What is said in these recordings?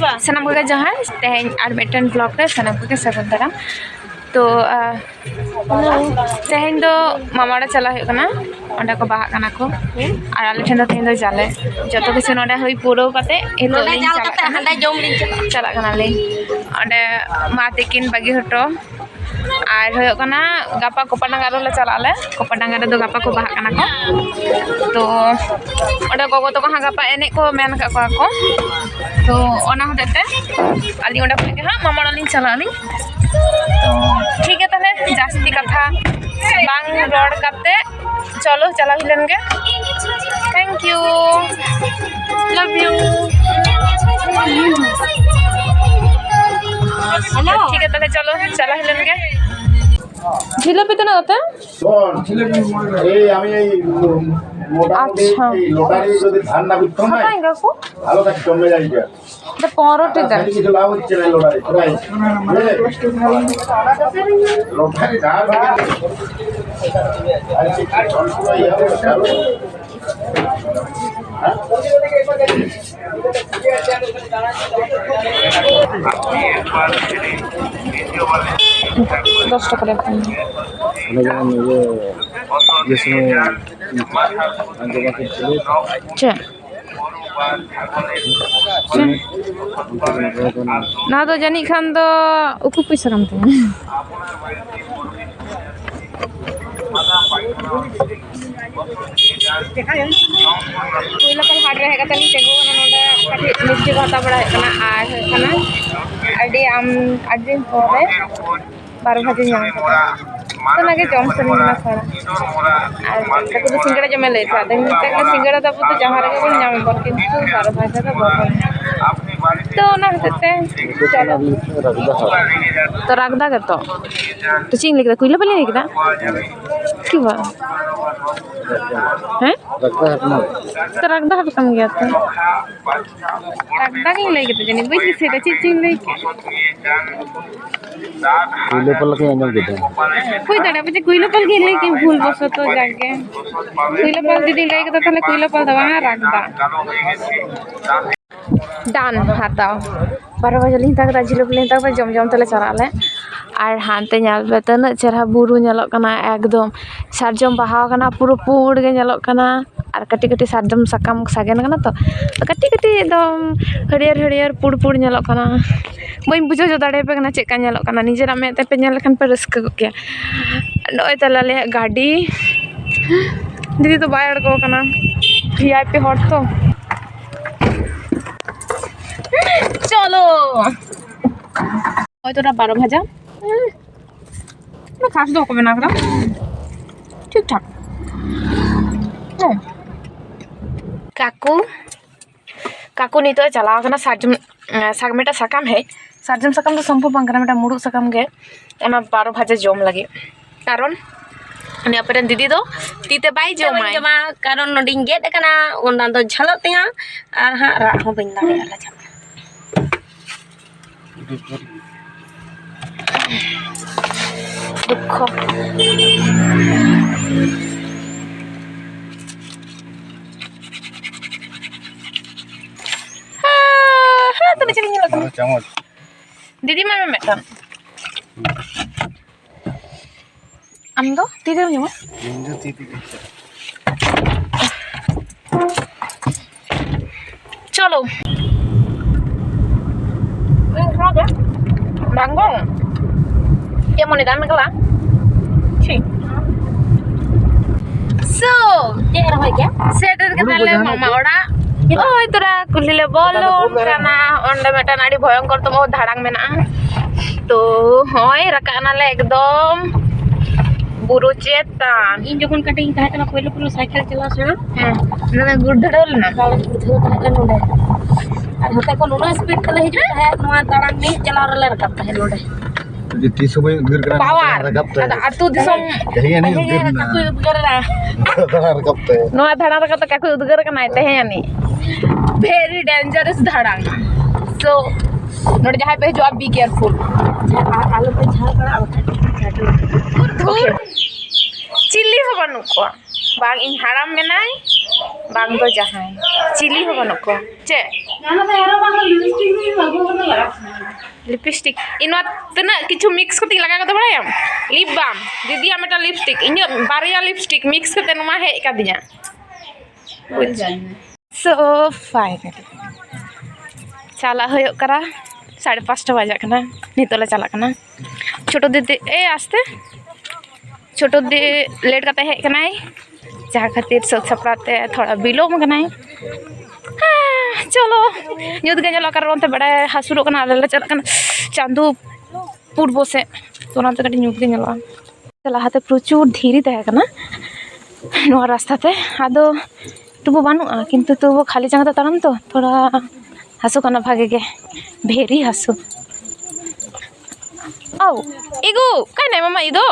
सानाम को जहाँ तेहन और मिटन ब्लॉग रे सानाम को सगुन दाराम तो तेहन दो मामाड़ा चला होना अंडा को बाहा कना को और आले ठेन दो तेहन दो जाले जतो किछु नोडे होई पुरो काते एतो लिंग चला कना ले अंडे मा तिकिन बागी हटो और होना गापा कोपाडांगा रे चला ले कोपाडांगा रे दो गापा को बाहा कना को तो अंडे गोगो तो कहा गापा एने को मेन का को तो ओना होते आली अंडा को के हां मामाड़ा लिंग चला ली तो ठीक है तने जास्ती कथा बांग रोड करते चलो चला हिलन के thank you love you hello ठीक है तने चलो चला हिलन के জিলাপি তো না ওটা এই আমি এই আচ্ছা লোটারি যদি ধান না বিক্রি হয় কত ইঙ্গা কো ভালো কাজ কমে যায় এটা এটা 15টি দাম কিছু লাভ হচ্ছে না লোটারি প্রাইস লোটারি ধান दस टाका ना तो जानी खान तो उकु पैसा कम थे कोइलापल हाट रहे कता नी तेगो ना नोडा काठी मिस्टी को हता बड़ा है ना आडी आम आदिन पोरे 12 बजे नाम तो नागे जम सनी ना खड़ा और तक तो सिंगड़ा जमे ले था दिन तक सिंगड़ा तब तो जहां रे को नाम पर किंतु 12 बजे तो बहुत तो ना होते चलो तो रखदा के तो चिंग लिखदा कोइला पले लिखदा की बात हैं तो रखदा हट कम गया तो रखदा के ले के तो जनी बुझ से चिंग ले के कोइला पल के अंदर देते कोई दड़े बजे कोइला पल के ले के भूल बस तो जाके कोइला पल दीदी ले के तो तले कोइला पल दवा रखदा डान हाताओ 12 बजे लिंग तक जिलोप लिंग तक जम जम तले चला ले और हानते नाल तना चेहरा बुरु नेलो कना एकदम सारजम बाहा कना पूरा पुड़ गे नेलो कना और कटी कटी सारजम सकाम सागेन कना तो कटी कटी एकदम हरियर हरियर पुड़ पुड़ नेलो कना बई बुझो जो दाड़े पे कना चेका नेलो कना निजेरा में ते पे नेल खन पे रस्क गया नोय तला ले गाड़ी दीदी तो बाय अड़को कना वीआईपी हॉट तो चलो होय तोरा 12 भाजा ना खास दो को बना करा ठीक ठाक काकू काकू नी तो चला कना साजम सागमेटा सकाम है साजम सकाम तो संभव बांग कना मेटा मुड़ू सकाम गे ओना 12 भाजा जम लगे कारण अनि अपरेन दीदी दो तीते बाई जमाय कारण नडिंग गेट कना ओना दो झलक तेया आर हा रा हो बिन लागे आला जमा दुख तने चली लगा चम्मच दीदी मैं मेटन आम दो तीते ᱧᱩ इंजो तीते चलो Banggong. Ya mau nedan megala. Ci. So, ya era hoy kya? Setter ke dalle mama oda. Oh, itora kulile bolo kana onde meta nadi bhoyongkor to mo dharang mena. To hoy rakana le ekdom buru chetan. In jokon kating tahe kana pehlo pehlo cycle chala sena. Na gurdhadol na. Gurdhadol tahe node. और होते को नोना speed कले हिजु है नोआ दाड़ांग में चला रले रकब है नोडे जे 30 समय उद्गर करा रकब है अतु दिसम कहिए नहीं उद्गर ना कोई उद्गर ना रकब है नोआ धाड़ा रकब तो कोई उद्गर कना है नहीं वेरी डेंजरस धाड़ांग सो नोडे जहां पे जो आप बी केयरफुल आलू पे झाड़ करा धूर चिल्ली हो बनु को बाग इन हाराम में नाई बाग तो जहां चिल्ली हो बनु को चे नाना तो यार बाग लिपस्टिक भी बाग लिपस्टिक इन तना किछु मिक्स करते लगा करते बड़ायम लिप बाम दीदी मेटा लिपस्टिक इन बारिया लिपस्टिक मिक्स करते नुमा हे का दिया सो फाइनली चला होयो करा 5:30 बजा कना नितोले चला कना छोटो दीदी ए आस्ते छोटो दी लेट करते हे कनाई जहाँ खातिर सब सपराते थोड़ा बिलोम कनाई चलो ᱧᱩᱛ ᱜᱮ ᱧᱮᱞᱚᱜ ᱠᱟᱱᱟ ᱚᱱᱛᱮ ᱵᱟᱲᱟᱭ ᱦᱟᱹᱥᱩᱨᱚᱜ ᱠᱟᱱᱟ ᱟᱞᱮ ᱞᱮ ᱪᱟᱞᱟᱜ ᱠᱟᱱᱟ ᱪᱟᱸᱫᱳ ᱯᱩᱨᱵᱚ ᱥᱮᱫ ᱛᱚ ᱚᱱᱟᱛᱮ ᱠᱟᱹᱴᱤᱡ ᱧᱩᱛ ᱜᱮ ᱧᱮᱞᱚᱜᱼᱟ ᱞᱟᱦᱟᱛᱮ ᱯᱨᱚᱪᱩᱨ ᱫᱷᱤᱨᱤ ᱛᱟᱦᱮᱸ ᱠᱟᱱᱟ ᱱᱚᱣᱟ ᱨᱟᱥᱛᱟ ᱛᱮ ᱟᱫᱚ ᱛᱚᱵᱩ ᱵᱟᱹᱱᱩᱜᱼᱟ ᱠᱤᱱᱛᱩ ᱛᱚᱵᱩ ᱠᱷᱟᱹᱞᱤ ᱡᱟᱸᱜᱟ ᱛᱮ ᱛᱟᱲᱟᱢ ᱛᱚ ᱛᱷᱚᱲᱟ ᱦᱟᱹᱥᱩ ᱠᱟᱱᱟ ᱵᱷᱟᱜᱮ ᱜᱮ ᱵᱷᱮᱨᱤ ᱦᱟᱹᱥᱩ ᱟᱣ ᱤᱜᱩ ᱠᱟᱭ ᱱᱟᱭ ᱢᱟᱢᱟ ᱤᱫᱚ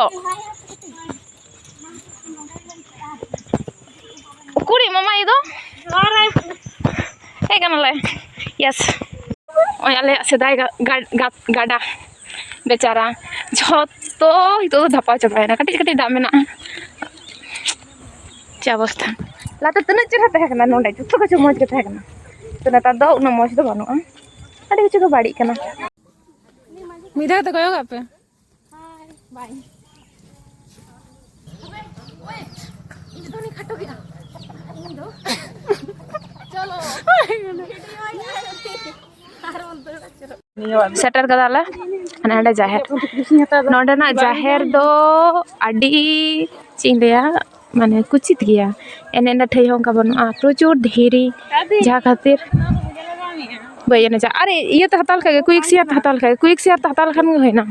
ᱩᱠᱩᱨᱤ ᱢᱟᱢᱟ ᱤᱫᱚ hey kanale yes oy ale sedai gada becara jhoto itu dhapa chabayna kati kati da mena cha avastha lata tuna chera tahe kana nonde jotto kichu moj ge tahe kana to neta do una moj do banu adi kichu ko badi kana mida to koyo gape hi bye ini to ni khato gaya ini do सेटर कदाला अनाडे जाहेर नोडेना जाहेर दो अडी चिंदिया माने कुचित गया एने ठई होंका बनुआ प्रचुर धीरी जहाँ खातिर बयने जा अरे ये तो हताल का क्विक शेयर हताल खान होइना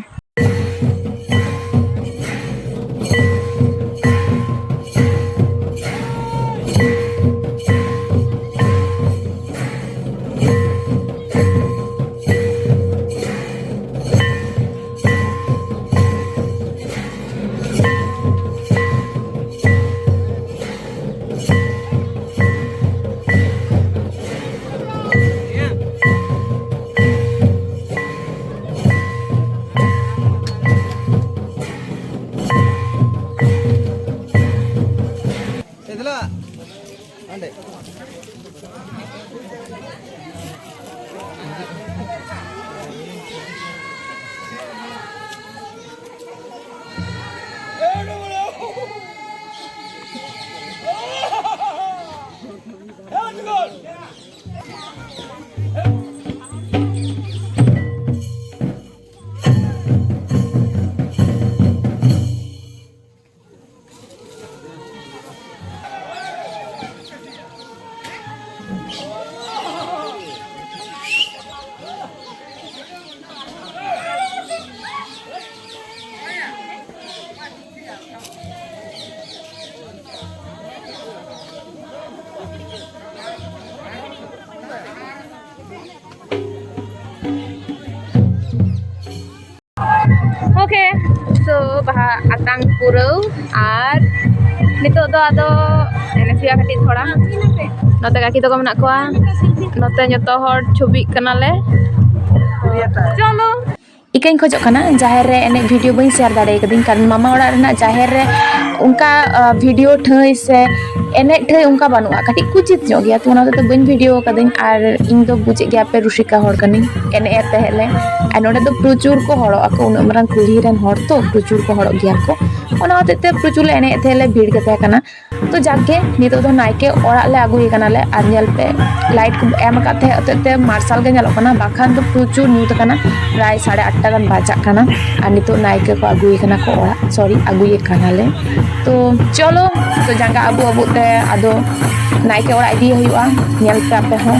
ओके सो बाहा आतांग पुरौ आर नितो दो आदो एने सिया खाती थोड़ा नोते काकी तो को मना कोआ नोते जतो हर छवि कनाले चलो इकाइन खोजो कना जाहेर रे एने वीडियो बई शेयर दाड़े कदिन कारण मामा ओड़ा रेना जाहेर रे उनका वीडियो ठई से एने ठई उनका बनुआ काटी कुचित जो गया तो ओनाते तो बई वीडियो कदिन आर इन दो बुझे गया पे रुशिका हर कनी एने एते हेले आ नोडे तो प्रचुर को हड़ो ako उन मरान कुली रेन हर तो प्रचुर को हड़ो गया को ओना होते ते प्रचुर एने एते हेले भीड़ के तहे कना तो जाके नितो दो नाइके ओड़ा ले आगुई कना ले आर नेल पे लाइट को एम काते अते मार्शल के नेलो कना बाखान तो प्रचुर न्यूत कना प्राय 8:30 गान बाजा कना आर नितो नाइके को आगुई कना को ओड़ा सॉरी आगुई कना ले तो चलो तो जांगा अबु अबु ते आदो नाइके ओड़ा इदी हुआ नेल पे आपे हो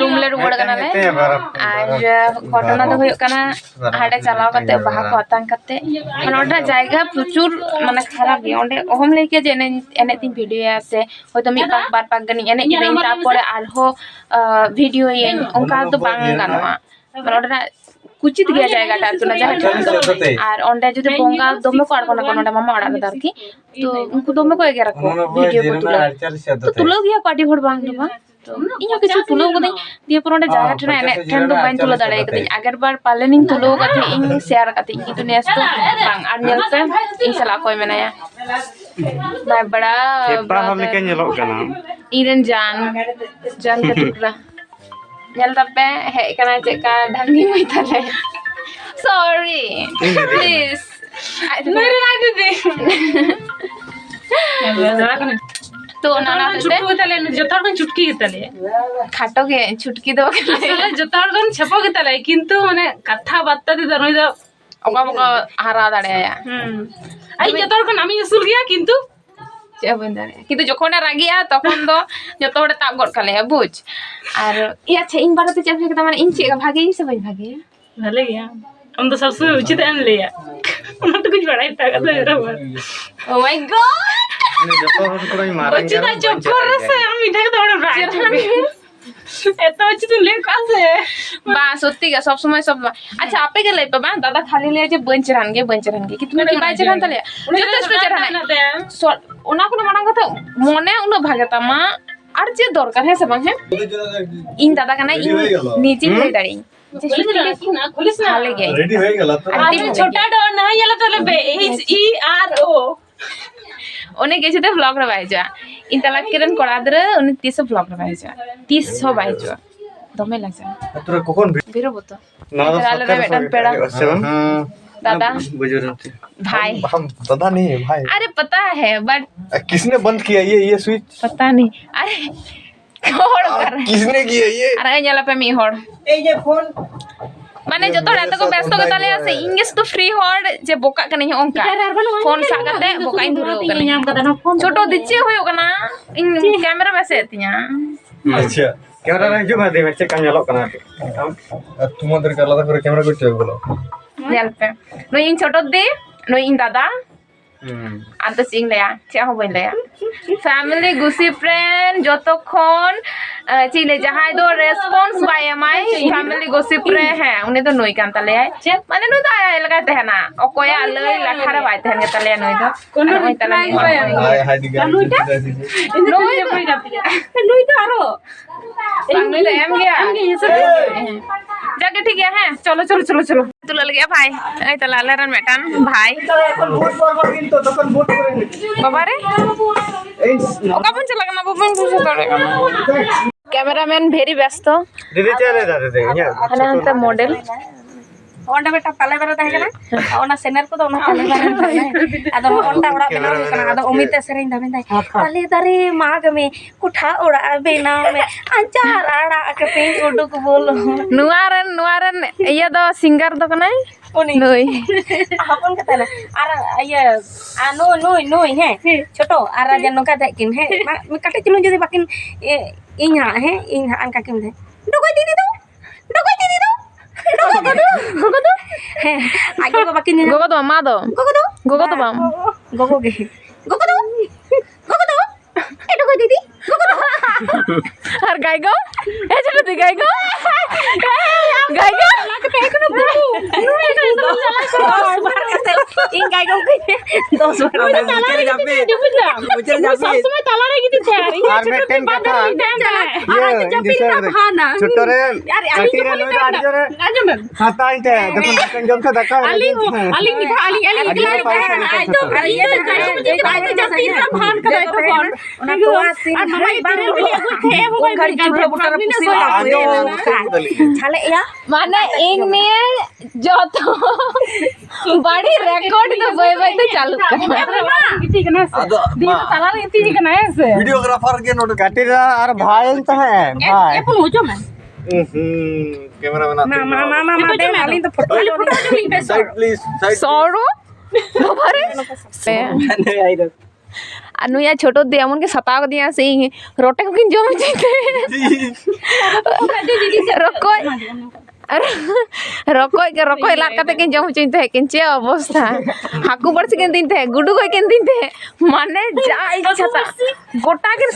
रूम ले रुवड़ कना ले आज घटना तो होय कना हाडे चलाव कते बाहा को आतांग कते नोडा जायगा प्रचुर माने खराब गे ओंडे ओहम लेके जे एने तीन वीडियो आसे होतो मी पाक बार पाक गनी एने इदेन तारपरे आरहो वीडियो येन उनका तो बांग गानवा नोडा कुचित गया जाएगा टाटुना जाहे और ओंडे जुदि बोंगा दोमे को आड़कोना कोनोडा मामा ओड़ा गदार की तो उनको दोमे को एगे रखो वीडियो को तुलो तो तुलो गया पार्टी भर बांग दबा तो इन किछु तुलो कदे दिए पर ओंडे जागा ठना एने ठन दो बाइन तुलो दाड़े कदे अगर बार पालेनिंग तुलो कते इन शेयर कते कितु नेस तो बांग आर नेल पे इन सला कोई मेनाया बाय बड़ा चेपा हल लेके नेलोग कना इरन जान के टुकड़ा नेल तपे हे कना चेका ढंगी मई तले सॉरी प्लीज मेरे ना दीदी तो नाना छुटकी तले जतहर गन छुटकी तले खाटो के छुटकी दो असले जतहर गन छपो के तले किंतु माने कथा बात्ता दे दरई द ओका ओका हारा दाड़ेया आई जतहर गन आमी असुल गया किंतु কিন্তু যখন রাগিয়া তখন তো যত বড় তাপ গড় কালে বুঝ আর আচ্ছা ইন বারতে চাপ থেকে মানে ইন চেক ভাগে সে ভাই ভাগে भले गया हम तो सबसे उचित अन लिया उन तो कुछ बड़ा ही ताकत है रे ও মাই গॉड जतो हर कोई मारेंगे उचित चक्कर से हम मिठा के दौड़ रहा है এত উচিত ले কাছে বা সত্যি গা সব সময় সব আচ্ছা আপে গেলে বাবা দাদা খালি লিয়ে যে বঞ্চরান গে কি তুমি কি বাইচে রান তালে যথেষ্ট চরান ওনা কোনো মানা কথা মনে উনো ভাগে তামা আর যে দরকার है सब है इन दादा का ना इन नीचे ले दाड़ी खुलिस ना खाले गए रेडी हो गेला तो आज छोटा डो ना याला तले बे एच ई आर ओ ओने गेছে তো ব্লগ রে বাইজা इन तलाक केरन कोड़ादरे उनी 30 ব্লগ রে বাইজা 30 বাইজা দমে লাগছে তোরা কখন বেরো বতো ना चला रे बेटा पेड़ा दादा बुजुर्ग भाई हम दादा नहीं है भाई अरे पता है बट किसने बंद किया ये स्विच पता नहीं अरे होड़ कर किसने किया ये अरे ñala पे मी होड़ এই যে ফোন माने जतो रात को व्यस्त को ताले से इंग्लिश तो फ्री होड़ जे बोका कने ओंका फोन सागते बोका इन धुरो कने नाम का ना फोन छोटो दिचे होयो कना इन कैमरा में से तिया अच्छा कैमरा रे जो मादे में चेक नेलोग कना তোমাদের কে আলাদা করে ক্যামেরা করতে হবে বলো ñal पे no इन छोटो दे no इन दादा আনতে সিং লয়া চা হবই লয়া ফ্যামিলি গুসি ফ্রেন্ড যতক্ষণ চিলে যাহাই দো রেসপন্স বাই এমআই ফ্যামিলি গুসি ফ্রে হ্যাঁ উনি তো নই কান তালে মানে নই তো আয়া লাগা তে না অকয়া লই লাখারে বাই তে কে তালে নই তো কোন নই তালে হাই হাই দিগা নই তো আরো नई तो एम गया जाके ठीक है चलो चलो चलो चलो तुला लग गया भाई এই তো লালারন মেটান ভাই এখন ভোট করব কিন্তু তখন ভোট করে বাবা রে এই ওকা পঞ্চ লাগা না বাবা বুঝে তোরে ক্যামেরাম্যান ভেরি ব্যস্ত दीदी चले जा दे মানে হতে মডেল ओंडा बेटा पाले बेरा तहे कना ओना सेनर को तो ओना पाले बेरा आदो ओंडा ओड़ा बेना कना आदो अमित सेरेन दा बेंदा पाले दारे माग में कुठा ओड़ा बेना में अंचार आड़ा के पे उडुक बोलो नुआरन iya do singer do kanai उनी नई आपन कता ना आर ये आनो नोई है छोटो आरा जनो का किन है मैं काटे चलो जदी बाकिन इन्हा है इन्हा अन का किन है डोगोय दीदी दो गोगो दो है आगे को बाकिन gogo do ma do gogo do bam Gogo गे गोगो दो ए डोगोय दीदी गोगो दो আর গাইগো এ ছোট তুই গাইগো লাগতে কোনো বুবু इन गाइगो के 10 बार चले जाबे सब समय ताला रे गिती यार और मैं टेन का था ये खाना छोटो रे अरे आटी रे नोई आटी रे आजम हाता इते देखो कन जम से धक्का अली मिठा अली अरे ये गाइगो जस्ती ना भान का देखो फोन उना तो सीन भाई बारे थे वो घड़ी चुरा बुटर पुसी छाले या মানে এক নিয়ে যত বাড়ি রেকর্ড তো বই বই তো চালু गिती कना से दी ताला रे गिती कना से वीडियोग्राफर के नोट काटी रा और भाई तो है भाई ए फोन हो जो मैं कैमरा बना मामा दे वाली तो photo link side please side সরো বাবারে अनुया छोटो दे एमन के सताव दिया से रोटे को किन जम जेते रकोय लाट कते किन जम चिंते किन चे अवस्था हाकू बरस किन दिन थे गुडू को किन दिन थे माने जा इच्छा था गोटा के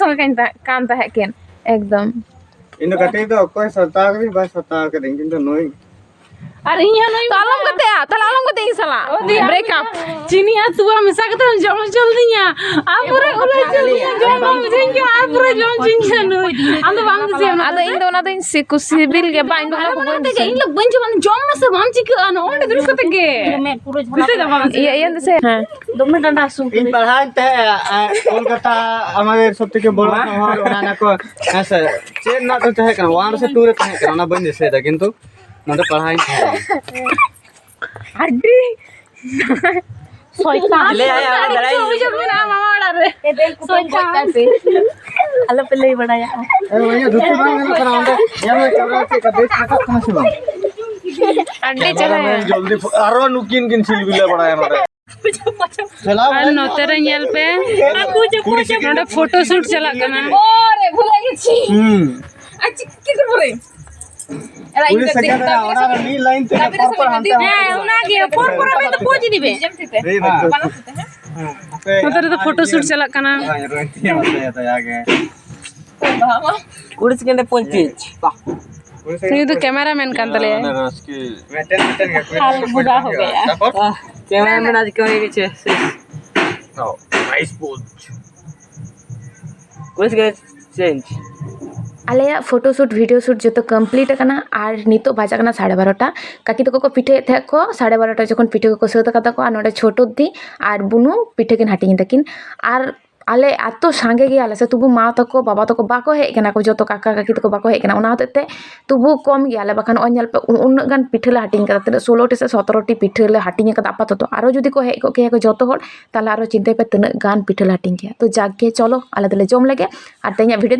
संग कांता है किन एकदम इन कटे तो कोई सता भी बस सता के दिन तो नोई और यहाँ नहीं तो आलम कते ताला आलम कते सला ब्रेकअप चीनी आ तू मिसा के तो जम चल दिया आप पूरे ओले चल दिया जम मुझे के आप पूरे जम चिंचन अंद बांग से अद इन दो ना तो इन सिबिल के बाइन दो ना ते इन लोग बंच बन जम से बाम चिक अन ओंडे दुस कते के मैं पूरे झला ये से हां दमे डंडा सु इन पढ़ाई ते कोलकाता हमारे सब থেকে বড় শহর ওনা को ऐसे चेन ना तो चाहे करना वहां से टूर चाहे करना बंद से था किंतु ना तो पढ़ाई अड्डी शैतान ले आया लड़ाई मुझे मेरा मामा बड़ा रे ए देख शैतान से हल्ला पे ले बड़ा यार अरे भैया दूसरी बार मैंने करा अंदर यहाँ में कैमरा से का देख सकता कहां से बा अड्डी चले जल्दी आरो नुकिन किन सिलबिला बड़ा है चला नोतेरे येल पे नोडे फोटो शूट चला कना ओरे भूल गेছি अच्छा की कर बोले पूरी सेकंड ओना नी लाइन ते पर हंते ए उना के फोन पर पे तो पहुंच दिबे नहीं बात नोतेरे तो फोटो शूट चला कना कुड़ी सेकंड 25 ये तो कैमरामैन कांतले हाल बुरा हो गया कैमरामैन आज क्यों नहीं छे नाइस पोज कुछ गए change Alia photoshoot video shoot जो तो कमप्लीट करना और नितो बाजा करना 12:30 काकी तक को पिठे थे को 12:30 जखन पिठे को सौदा कता को नोडे छोटो दी और बुनु पिठे किन हाटिंग तकिन और आले आतो सांगे गे आले से तुबु मा तको बाबा तको बाको हे केना को जो काका काकी तको बाको हे केना उना होते तुबु कम गे आले बखान ओनल पे उन गान पिठे ला हाटिंग कदा 16 टी से 17 टी पिठे ला हाटिंग कदा आपाततो आरो जदी को हे को के जतो होड़ ताला आरो चिंता पे तने गान पिठे ला हाटिंग के तो जागे चलो आले दले जम लगे और तेया वीडियो